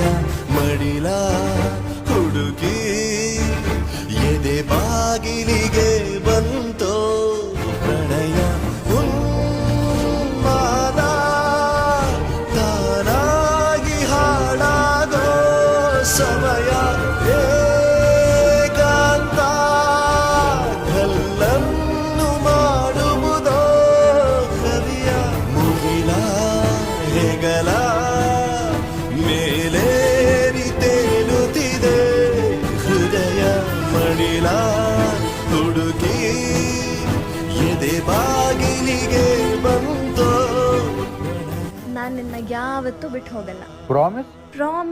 ಹೃದಯ ಮಡಿಲ ಹುಡುಗಿ ಎದೆ ಬಾಗಿಲಿಗೆ ಬಂತೋ ಪ್ರಣಯ ಉನ್ಮಾದ ತಾನಾಗಿ ಹಾಳಾಗೋ ಸಮಯ ಏಕಾಂತ ಕಲ್ಲನ್ನು ಮಾಡುವುದೋ ಕವಿಯ ಮುಗಿಲ ಹೆಗಲ ಮೇಲೇರಿ ತೇಲುತ್ತಿದೆ ಹೃದಯ ಮಡಿಲ ಹುಡುಗಿ ಎದೆ ಬಾಗಿಲಿಗೆ ಬಂತೋ. ನಾನು ನಿನ್ನ ಯಾವತ್ತೂ ಬಿಟ್ಟು ಹೋಗಲ್ಲ. ಪ್ರಾಮಿಸ್? ಪ್ರಾಮಿಸ್.